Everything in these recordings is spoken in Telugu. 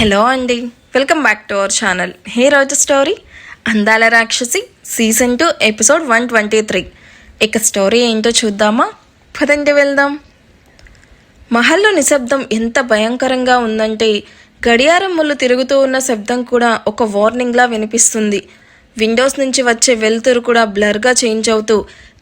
హలో అండి, welcome back to our channel. హే రోజు స్టోరీ అందాల రాక్షసి సీజన్ 2 ఎపిసోడ్ 123. ఇక స్టోరీ ఏంటో చూద్దామా? పదండి వెళ్దాం. మహల్లో నిశ్శబ్దం ఎంత భయంకరంగా ఉందంటే గడియారం ముళ్ళు తిరుగుతూ ఉన్న శబ్దం కూడా ఒక వార్నింగ్లా వినిపిస్తుంది. విండోస్ నుంచి వచ్చే వెలుతురు కూడా బ్లర్గా చేంజ్ అవుతూ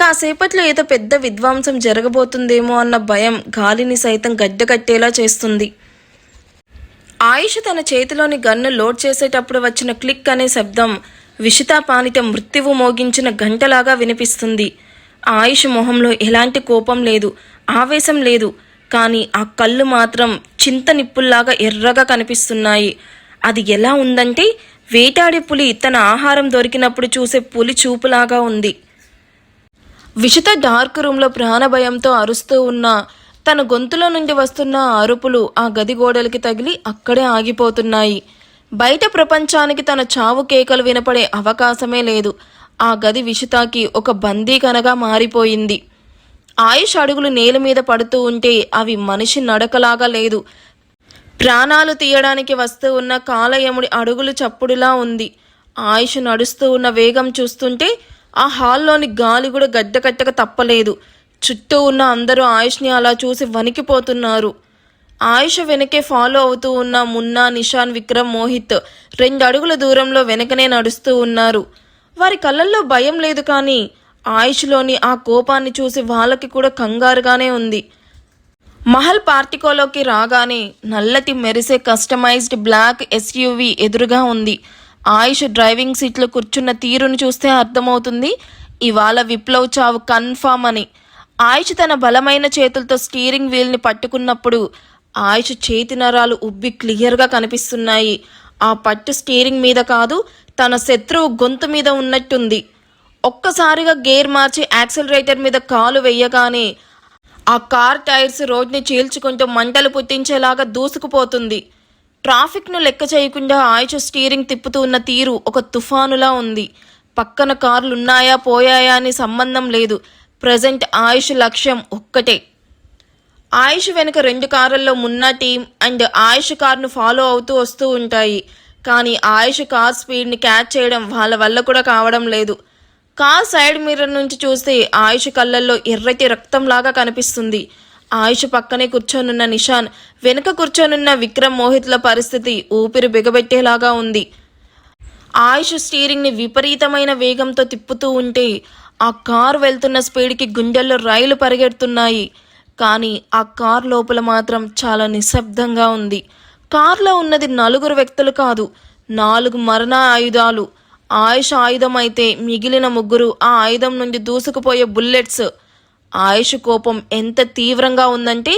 కాసేపట్లో ఏదో పెద్ద విధ్వంసం జరగబోతుందేమో అన్న భయం గాలిని సైతం గడ్డకట్టేలా చేస్తుంది. ఆయుష్ తన చేతిలోని గన్ను లోడ్ చేసేటప్పుడు వచ్చిన క్లిక్ అనే శబ్దం విషితా పానిట మృత్యువు మోగించిన గంటలాగా వినిపిస్తుంది. ఆయుష్ మొహంలో ఎలాంటి కోపం లేదు, ఆవేశం లేదు, కానీ ఆ కళ్ళు మాత్రం చింత నిప్పుల్లాగా ఎర్రగా కనిపిస్తున్నాయి. అది ఎలా ఉందంటే వేటాడే పులి తన ఆహారం దొరికినప్పుడు చూసే పులి చూపులాగా ఉంది. విషిత డార్క్ రూమ్లో ప్రాణభయంతో అరుస్తూ ఉన్న తన గొంతులో నుండి వస్తున్న అరుపులు ఆ గది గోడలకి తగిలి అక్కడే ఆగిపోతున్నాయి. బయట ప్రపంచానికి తన చావు కేకలు వినపడే అవకాశమే లేదు. ఆ గది విషితాకి ఒక బందీకనగా మారిపోయింది. ఆయుష్ అడుగులు నేల మీద పడుతూ ఉంటే అవి మనిషి నడకలాగా లేదు, ప్రాణాలు తీయడానికి వస్తూ ఉన్న కాలయముడి అడుగులు చప్పుడులా ఉంది. ఆయుష్ నడుస్తూ ఉన్న వేగం చూస్తుంటే ఆ హాల్లోని గాలి కూడా గడ్డకట్టక తప్పలేదు. చుట్టూ ఉన్న అందరూ ఆయుష్ని అలా చూసి వణికిపోతున్నారు. ఆయుష్ వెనకే ఫాలో అవుతూ ఉన్న మున్నా, నిషాన్, విక్రమ్, మోహిత్ 2 అడుగుల దూరంలో వెనకనే నడుస్తూ ఉన్నారు. వారి కళ్ళల్లో భయం లేదు, కానీ ఆయుష్లోని ఆ కోపాన్ని చూసి వాళ్ళకి కూడా కంగారుగానే ఉంది. మహల్ పార్టికోలోకి రాగానే నల్లటి మెరిసే కస్టమైజ్డ్ బ్లాక్ ఎస్యూవీ ఎదురుగా ఉంది. ఆయుష్ డ్రైవింగ్ సీట్లో కూర్చున్న తీరును చూస్తే అర్థమవుతుంది ఇవాళ విప్లవ్ చావు కన్ఫామ్ అని. ఆయుష్ తన బలమైన చేతులతో స్టీరింగ్ వీల్ని పట్టుకున్నప్పుడు ఆయుష్ చేతి నరాలు ఉబ్బి క్లియర్గా కనిపిస్తున్నాయి. ఆ పట్టు స్టీరింగ్ మీద కాదు, తన శత్రువు గొంతు మీద ఉన్నట్టుంది. ఒక్కసారిగా గేర్ మార్చి యాక్సిలరేటర్ మీద కాలు వెయ్యగానే ఆ కార్ టైర్స్ రోడ్ని చీల్చుకుంటూ మంటలు పుట్టించేలాగా దూసుకుపోతుంది. ట్రాఫిక్ను లెక్క చేయకుండా ఆయుష్ స్టీరింగ్ తిప్పుతూ ఉన్న తీరు ఒక తుఫానులా ఉంది. పక్కన కార్లు ఉన్నాయా పోయాయా అని సంబంధం లేదు. ప్రజెంట్ ఆయుష్ లక్ష్యం ఒక్కటే. ఆయుష్ వెనుక 2 కార్లలో మున్నా టీం అండ్ ఆయుష్ కార్ను ఫాలో అవుతూ వస్తూ ఉంటాయి. కానీ ఆయుష్ కార్ స్పీడ్ని క్యాచ్ చేయడం వాళ్ళ వల్ల కూడా కావడం లేదు. కార్ సైడ్ మిర్రర్ నుంచి చూస్తే ఆయుష్ కళ్ళల్లో ఎర్రటి రక్తంలాగా కనిపిస్తుంది. ఆయుష్ పక్కనే కూర్చొనున్న నిషాన్, వెనుక కూర్చొనున్న విక్రమ్, మోహిత్ల పరిస్థితి ఊపిరి బిగబెట్టేలాగా ఉంది. ఆయుష్ స్టీరింగ్ని విపరీతమైన వేగంతో తిప్పుతూ ఉంటే ఆ కార్ వెళ్తున్న స్పీడ్కి గుండెల్లో రైలు పరిగెడుతున్నాయి. కానీ ఆ కార్ లోపల మాత్రం చాలా నిశ్శబ్దంగా ఉంది. కార్లో ఉన్నది 4 వ్యక్తులు కాదు, 4 మరణ ఆయుధాలు. ఆయుష్ ఆయుధం అయితే మిగిలిన 3 ఆ ఆయుధం నుండి దూసుకుపోయే బుల్లెట్స్. ఆయుష్ కోపం ఎంత తీవ్రంగా ఉందంటే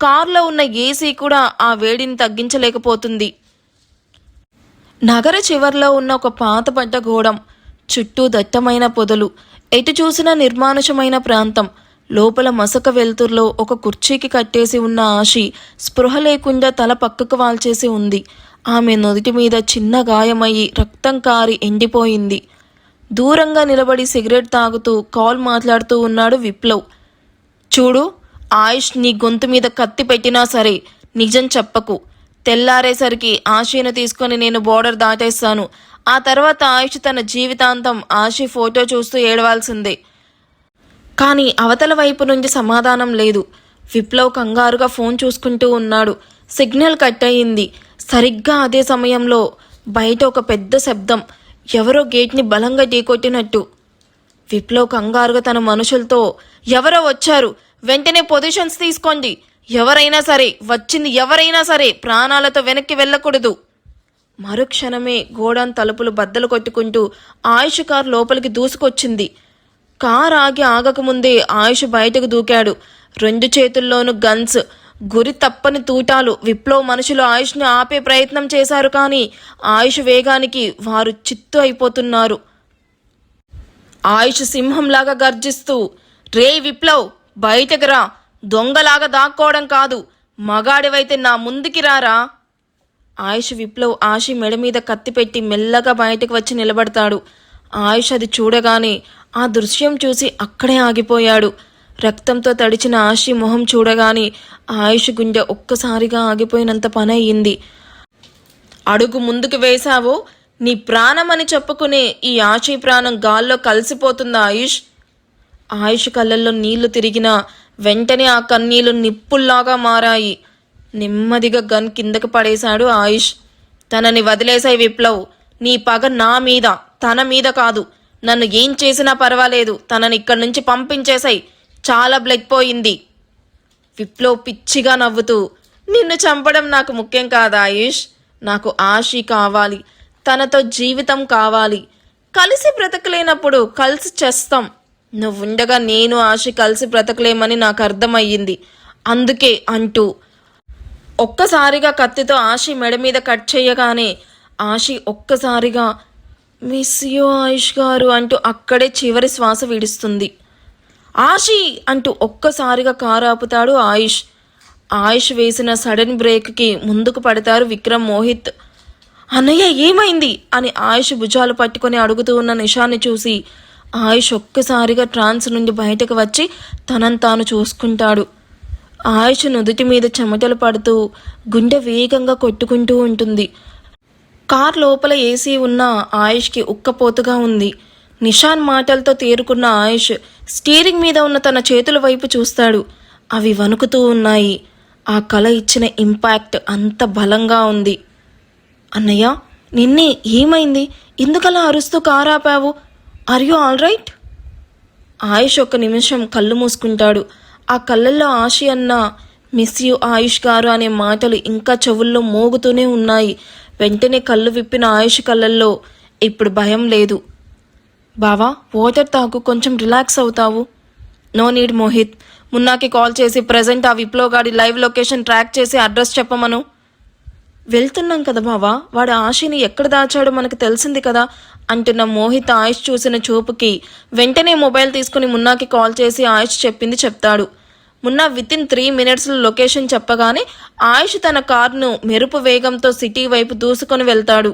కార్లో ఉన్న ఏసీ కూడా ఆ వేడిని తగ్గించలేకపోతుంది. నగర చివర్లో ఉన్న ఒక పాతపడ్డ గోడం, చుట్టూ దట్టమైన పొదలు, ఎటు చూసినా నిర్మానుషమైన ప్రాంతం. లోపల మసక వెలుతురులో ఒక కుర్చీకి కట్టేసి ఉన్న ఆశి స్పృహ లేకుండా తల పక్కకు వాల్చేసి ఉంది. ఆమె నుదిటి మీద చిన్న గాయమయ్యి రక్తం కారి ఎండిపోయింది. దూరంగా నిలబడి సిగరెట్ తాగుతూ కాల్ మాట్లాడుతూ ఉన్నాడు విప్లవ్. చూడు, ఆయుష్ నీ గొంతు మీద కత్తి పెట్టినా సరే నిజం చెప్పకు. తెల్లారేసరికి ఆశీను తీసుకొని నేను బోర్డర్ దాటేస్తాను. ఆ తర్వాత ఆయుష్ తన జీవితాంతం ఆశి ఫోటో చూస్తూ ఏడవాల్సిందే. కానీ అవతల వైపు నుంచి సమాధానం లేదు. విప్లవ్ కంగారుగా ఫోన్ చూసుకుంటూ ఉన్నాడు. సిగ్నల్ కట్ అయ్యింది. సరిగ్గా అదే సమయంలో బయట ఒక పెద్ద శబ్దం, ఎవరో గేట్ని బలంగా ఢీకొట్టినట్టు. విప్లవ్ కంగారుగా తన మనుషులతో, ఎవరో వచ్చారు, వెంటనే పొజిషన్స్ తీసుకోండి, ఎవరైనా సరే, వచ్చింది ఎవరైనా సరే ప్రాణాలతో వెనక్కి వెళ్ళకూడదు. మరుక్షణమే గోడాన్ తలుపులు బద్దలు కొట్టుకుంటూ ఆయుష్ కార్ లోపలికి దూసుకొచ్చింది. కార్ ఆగకముందే ఆయుష్ బయటకు దూకాడు. 2 చేతుల్లోనూ గన్స్, గురి తప్పని తూటాలు. విప్లవ్ మనుషులు ఆయుష్ని ఆపే ప్రయత్నం చేశారు, కానీ ఆయుష్ వేగానికి వారు చిత్తు అయిపోతున్నారు. ఆయుష్ సింహంలాగా గర్జిస్తూ, రే విప్లవ్, బయటకు రా, దొంగలాగా దాక్కోవడం కాదు, మగాడివైతే నా ముందుకి రారా. ఆయుష్ విప్లవ్ ఆశి మెడ మీద కత్తి పెట్టి మెల్లగా బయటకు వచ్చి నిలబడతాడు. ఆయుష్ అది చూడగానే ఆ దృశ్యం చూసి అక్కడే ఆగిపోయాడు. రక్తంతో తడిచిన ఆశి మొహం చూడగానే ఆయుష్ గుండె ఒక్కసారిగా ఆగిపోయినంత పని అయ్యింది. అడుగు ముందుకు వేశావో నీ ప్రాణం అని చెప్పుకునే ఈ ఆశీ ప్రాణం గాల్లో కలిసిపోతుందా ఆయుష్? ఆయుష్ కళ్ళల్లో నీళ్లు తిరిగినా వెంటనే ఆ కన్నీళ్లు నిప్పుల్లాగా మారాయి. నెమ్మదిగా గన్ కిందకు పడేశాడు ఆయుష్. తనని వదిలేసాయి విప్లవ్. నీ పగ నా మీద, తన మీద కాదు. నన్ను ఏం చేసినా పర్వాలేదు, తనని ఇక్కడి నుంచి పంపించేశాయి. చాలా బ్లడ్ పోయింది. విప్లవ్ పిచ్చిగా నవ్వుతూ, నిన్ను చంపడం నాకు ముఖ్యం కాదు ఆయుష్. నాకు ఆశి కావాలి, తనతో జీవితం కావాలి. కలిసి బ్రతకలేనప్పుడు కలిసి చేస్తాం. నువ్వుండగా నేను ఆశి కలిసి బ్రతకలేమని నాకు అర్థమయ్యింది. అందుకే అంటూ ఒక్కసారిగా కత్తితో ఆశి మెడ మీద కట్ చేయగానే ఆశి ఒక్కసారిగా మిస్ యూ ఆయుష్ గారు అంటూ అక్కడే చివరి శ్వాస విడుస్తుంది. ఆశి అంటూ ఒక్కసారిగా కారు ఆపుతాడు ఆయుష్. ఆయుష్ వేసిన సడన్ బ్రేక్కి ముందుకు పడతారు విక్రమ్, మోహిత్. అన్నయ్య ఏమైంది అని ఆయుష్ భుజాలు పట్టుకొని అడుగుతూ ఉన్న నిషాన్ని చూసి ఆయుష్ ఒక్కసారిగా ట్రాన్స్ నుండి బయటకు వచ్చి తనను తాను చూసుకుంటాడు. ఆయుష్ నుదుటి మీద చెమటలు పడుతూ గుండె వేగంగా కొట్టుకుంటూ ఉంటుంది. కార్ లోపల ఏసీ ఉన్న ఆయుష్కి ఉక్కపోతుగా ఉంది. నిషాన్ మాటలతో తేరుకున్న ఆయుష్ స్టీరింగ్ మీద ఉన్న తన చేతుల వైపు చూస్తాడు. అవి వణుకుతూ ఉన్నాయి. ఆ కళ ఇచ్చిన ఇంపాక్ట్ అంత బలంగా ఉంది. అన్నయ్య నిన్నే ఏమైంది? ఎందుకలా అరుస్తూ కారు ఆపావు? Are you all right? Ayush ఒక్క నిమిషం కళ్ళు మూసుకుంటాడు. ఆ కళ్ళల్లో ఆశి అన్న మిస్ యూ ఆయుష్ గారు అనే మాటలు ఇంకా చెవుల్లో మోగుతూనే ఉన్నాయి. వెంటనే కళ్ళు విప్పిన ఆయుష్ కళ్ళల్లో ఇప్పుడు భయం లేదు. బావా వాటర్ తాగు, కొంచెం రిలాక్స్ అవుతావు. No need Mohit. మున్నాకి కాల్ చేసి ప్రజెంట్ ఆ విప్లవ్ గాడి లైవ్ లొకేషన్ ట్రాక్ చేసి అడ్రస్ చెప్పమను. వెళ్తున్నాం కదా బావా, వాడు ఆశని ఎక్కడ దాచాడో మనకు తెలిసింది కదా అంటున్న మోహిత్ ఆయుష్ చూసిన చూపుకి వెంటనే మొబైల్ తీసుకుని మున్నాకి కాల్ చేసి ఆయుష్ చెప్పింది చెప్తాడు. మున్నా వితిన్ 3 minutesలో లొకేషన్ చెప్పగానే ఆయుష్ తన కారును మెరుపు వేగంతో సిటీ వైపు దూసుకొని వెళ్తాడు.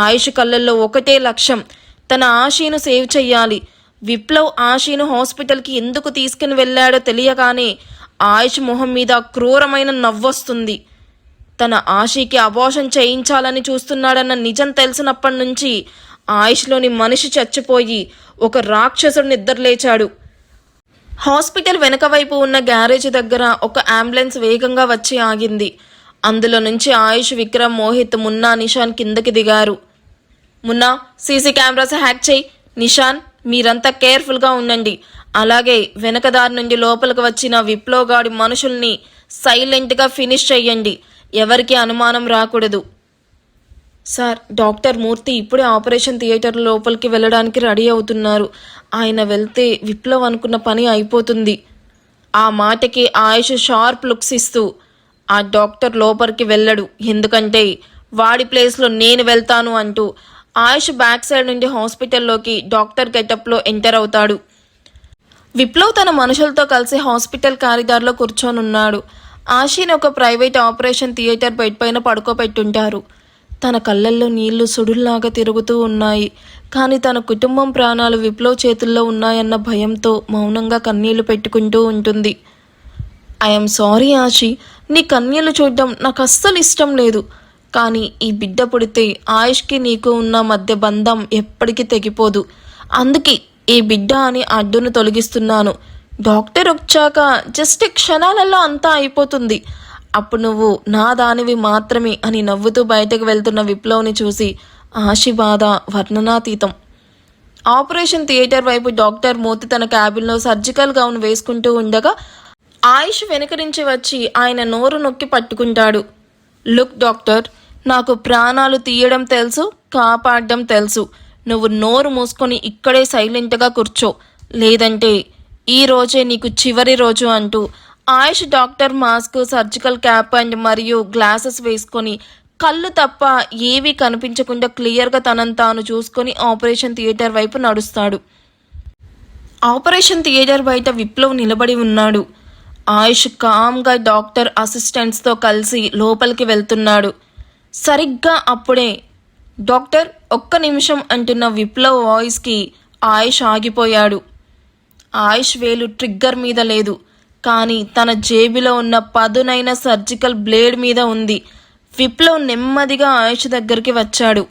ఆయుష్ కళ్ళల్లో ఒకటే లక్ష్యం, తన ఆశీను సేవ్ చెయ్యాలి. విప్లవ్ ఆశీను హాస్పిటల్కి ఎందుకు తీసుకుని వెళ్ళాడో తెలియగానే ఆయుష్ మొహం మీద క్రూరమైన నవ్వొస్తుంది. తన ఆశీకి అబార్షన్ చేయించాలని చూస్తున్నాడన్న నిజం తెలిసినప్పటి నుంచి ఆయుష్లోని మనిషి చచ్చిపోయి ఒక రాక్షసుడు నిద్రలేచాడు. హాస్పిటల్ వెనక వైపు ఉన్న గ్యారేజ్ దగ్గర ఒక అంబులెన్స్ వేగంగా వచ్చి ఆగింది. అందులో నుంచి ఆయుష్, విక్రమ్, మోహిత్, మున్నా, నిషాన్ కిందకి దిగారు. మున్నా సీసీ కెమెరాస్ హ్యాక్ చేయి. నిషాన్ మీరంతా కేర్ఫుల్గా ఉండండి. అలాగే వెనక దారి నుండి లోపలికి వచ్చిన విప్లవ్ గాడి మనుషుల్ని సైలెంట్గా ఫినిష్ చెయ్యండి. ఎవరికి అనుమానం రాకూడదు. సార్, డాక్టర్ మూర్తి ఇప్పుడే ఆపరేషన్ థియేటర్ లోపలికి వెళ్ళడానికి రెడీ అవుతున్నారు. ఆయన వెళ్తే విప్లవ్ అనుకున్న పని అయిపోతుంది. ఆ మాటకి ఆయుష్ షార్ప్ లుక్స్ ఇస్తూ, ఆ డాక్టర్ లోపలికి వెళ్ళడు, ఎందుకంటే వాడి ప్లేస్లో నేను వెళ్తాను అంటూ ఆయుష్ బ్యాక్ సైడ్ నుండి హాస్పిటల్లోకి డాక్టర్ గెటప్లో ఎంటర్ అవుతాడు. విప్లవ్ తన మనుషులతో కలిసి హాస్పిటల్ కారిడార్లో కూర్చొనున్నాడు. ఆశీని ఒక ప్రైవేట్ ఆపరేషన్ థియేటర్ బెడ్ పైన పడుకోబెట్టుంటారు. తన కళ్ళల్లో నీళ్లు సుడుల్లాగా తిరుగుతూ ఉన్నాయి. కానీ తన కుటుంబం ప్రాణాలు విప్లవ్ చేతుల్లో ఉన్నాయన్న భయంతో మౌనంగా కన్నీళ్లు పెట్టుకుంటూ ఉంటుంది. ఐఎమ్ సారీ ఆశి, నీ కన్నీళ్లు చూడడం నాకు అస్సలు ఇష్టం లేదు. కానీ ఈ బిడ్డ పుడితే ఆయుష్కి నీకు ఉన్న మధ్య బంధం ఎప్పటికీ తెగిపోదు. అందుకే ఈ బిడ్డ అని అడ్డును తొలగిస్తున్నాను. డాక్టర్ వచ్చాక జస్ట్ క్షణాలలో అంతా అయిపోతుంది. అప్పుడు నువ్వు నా దానివి మాత్రమే అని నవ్వుతూ బయటకు వెళ్తున్న విప్లవ్ని చూసి ఆశి బాధ వర్ణనాతీతం. ఆపరేషన్ థియేటర్ వైపు డాక్టర్ మూర్తి తన క్యాబిన్లో సర్జికల్ గౌన్ వేసుకుంటూ ఉండగా ఆయుష్ వెనుక నుంచి వచ్చి ఆయన నోరు నొక్కి పట్టుకుంటాడు. లుక్ డాక్టర్, నాకు ప్రాణాలు తీయడం తెలుసు, కాపాడడం తెలుసు. నువ్వు నోరు మూసుకొని ఇక్కడే సైలెంట్గా కూర్చో, లేదంటే ఈ రోజే నీకు చివరి రోజు అంటూ Ayush doctor mask, surgical cap and మరియు గ్లాసెస్ వేసుకొని కళ్ళు తప్ప ఏవీ కనిపించకుండా క్లియర్గా తనను తాను చూసుకొని ఆపరేషన్ థియేటర్ వైపు నడుస్తాడు. ఆపరేషన్ థియేటర్ బయట విప్లవ్ నిలబడి ఉన్నాడు. ఆయుష్ కామ్గా డాక్టర్ అసిస్టెంట్స్తో కలిసి లోపలికి వెళ్తున్నాడు. సరిగ్గా అప్పుడే డాక్టర్ ఒక్క నిమిషం అంటున్న విప్లవ్ వాయిస్కి ఆయుష్ ఆగిపోయాడు. ఆయుష్ వేలు ట్రిగ్గర్ మీద లేదు, కానీ తన జేబులో ఉన్న పదునైన సర్జికల్ బ్లేడ్ మీద ఉంది. విప్లవ్ నెమ్మదిగా ఆయుష్ దగ్గరికి వచ్చాడు.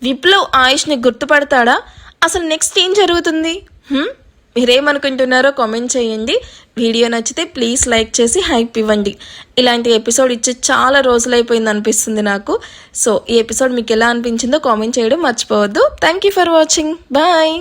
విప్లవ్ ఆయుష్ని గుర్తుపడతాడా? అసలు నెక్స్ట్ ఏం జరుగుతుంది? మీరేమనుకుంటున్నారో కామెంట్ చేయండి. వీడియో నచ్చితే ప్లీజ్ లైక్ చేసి హైప్ ఇవ్వండి. ఇలాంటి ఎపిసోడ్ ఇచ్చి చాలా రోజులైపోయింది అనిపిస్తుంది నాకు. సో ఈ ఎపిసోడ్ మీకు ఎలా అనిపించిందో కామెంట్ చేయడం మర్చిపోవద్దు. Thank you for watching. Bye.